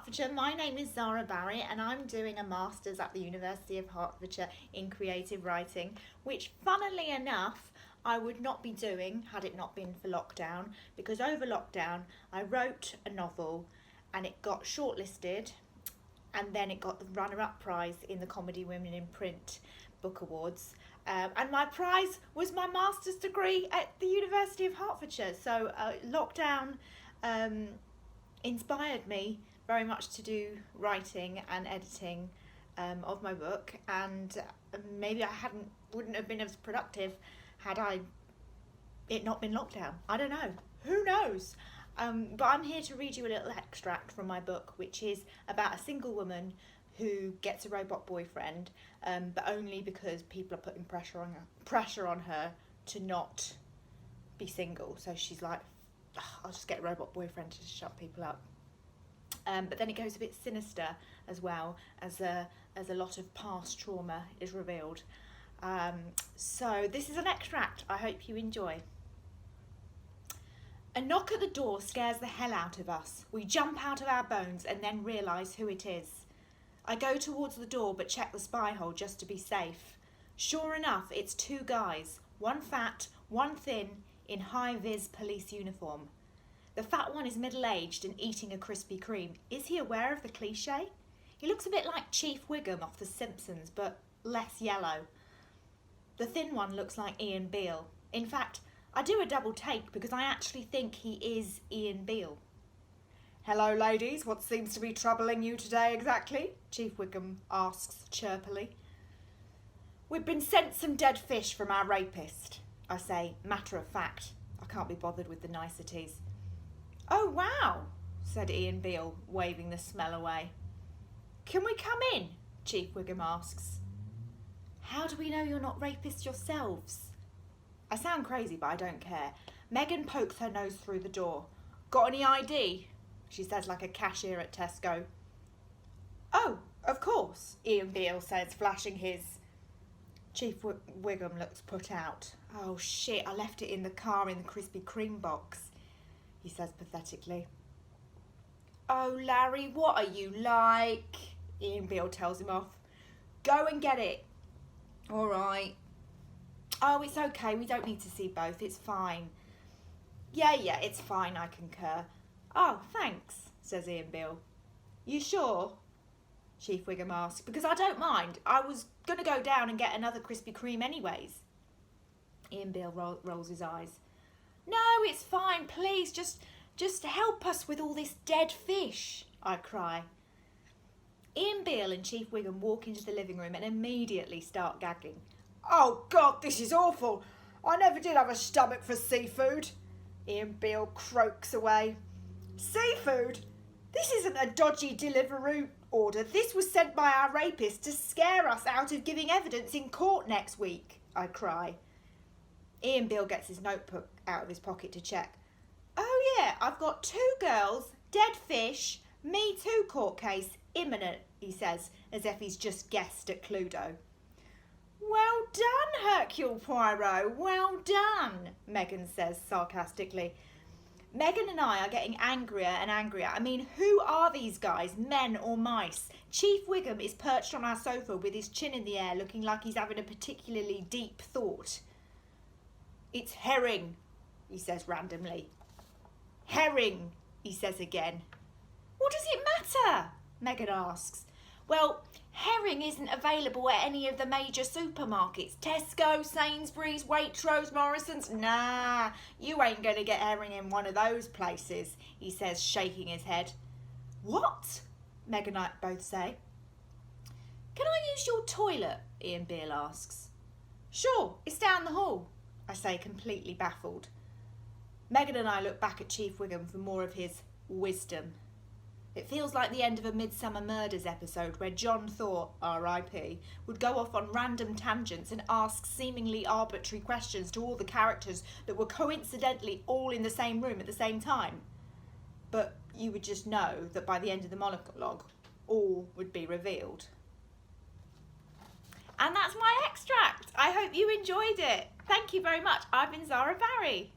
Hertfordshire. My name is Zahra Barri and I'm doing a Masters at the University of Hertfordshire in creative writing, which funnily enough I would not be doing had it not been for lockdown, because over lockdown I wrote a novel and it got shortlisted and then it got the runner-up prize in the Comedy Women in Print Book Awards. And my prize was my master's degree at the University of Hertfordshire. So lockdown inspired me very much to do writing and editing of my book, and maybe wouldn't have been as productive had it not been lockdown. I don't know, who knows. But I'm here to read you a little extract from my book, which is about a single woman who gets a robot boyfriend, but only because people are putting pressure on her to not be single. So she's like, I'll just get a robot boyfriend to shut people up. But then it goes a bit sinister as well, as a lot of past trauma is revealed. So this is an extract. I hope you enjoy. A knock at the door scares the hell out of us. We jump out of our bones and then realise who it is. I go towards the door but check the spy hole just to be safe. Sure enough, it's two guys, one fat, one thin, in high-vis police uniform. The fat one is middle-aged and eating a Krispy Kreme. Is he aware of the cliche? He looks a bit like Chief Wiggum off The Simpsons, but less yellow. The thin one looks like Ian Beale. In fact, I do a double take because I actually think he is Ian Beale. Hello, ladies. What seems to be troubling you today exactly? Chief Wiggum asks chirpily. We've been sent some dead fish from our rapist, I say, matter of fact. I can't be bothered with the niceties. Oh, wow, said Ian Beale, waving the smell away. Can we come in? Chief Wiggum asks. How do we know you're not rapists yourselves? I sound crazy, but I don't care. Megan pokes her nose through the door. Got any ID? She says like a cashier at Tesco. Oh, of course, Ian Beale says, flashing his. Chief Wiggum looks put out. Oh shit, I left it in the car in the Krispy Kreme box, he says pathetically. Oh, Larry, what are you like? Ian Beale tells him off. Go and get it. All right. Oh, it's okay. We don't need to see both. It's fine. Yeah, it's fine, I concur. Oh, thanks, says Ian Beale. You sure? Chief Wiggum asks. Because I don't mind. I was going to go down and get another Krispy Kreme anyways. Ian Beale rolls his eyes. No, it's fine. Please, just help us with all this dead fish, I cry. Ian Beale and Chief Wiggum walk into the living room and immediately start gagging. Oh, God, this is awful. I never did have a stomach for seafood. Ian Beale croaks away. Seafood? This isn't a dodgy Deliveroo order. This was sent by our rapist to scare us out of giving evidence in court next week, I cry. Ian Beale gets his notebook out of his pocket to check. Oh yeah, I've got 2 girls, dead fish, Me Too court case, imminent, he says, as if he's just guessed at Cluedo. Well done, Hercule Poirot, well done, Megan says sarcastically. Megan and I are getting angrier and angrier. I mean, who are these guys, men or mice? Chief Wiggum is perched on our sofa with his chin in the air, looking like he's having a particularly deep thought. It's herring, he says randomly. Herring, he says again. What does it matter? Megan asks. Well, herring isn't available at any of the major supermarkets. Tesco, Sainsbury's, Waitrose, Morrison's. Nah, you ain't going to get herring in one of those places, he says, shaking his head. What? Meg and I both say. Can I use your toilet? Ian Beale asks. Sure, it's down the hall, I say, completely baffled. Megan and I look back at Chief Wiggum for more of his wisdom. It feels like the end of a Midsummer Murders episode where John Thor, R.I.P., would go off on random tangents and ask seemingly arbitrary questions to all the characters that were coincidentally all in the same room at the same time. But you would just know that by the end of the monologue, all would be revealed. And that's my extract. I hope you enjoyed it. Thank you very much. I've been Zahra Barri.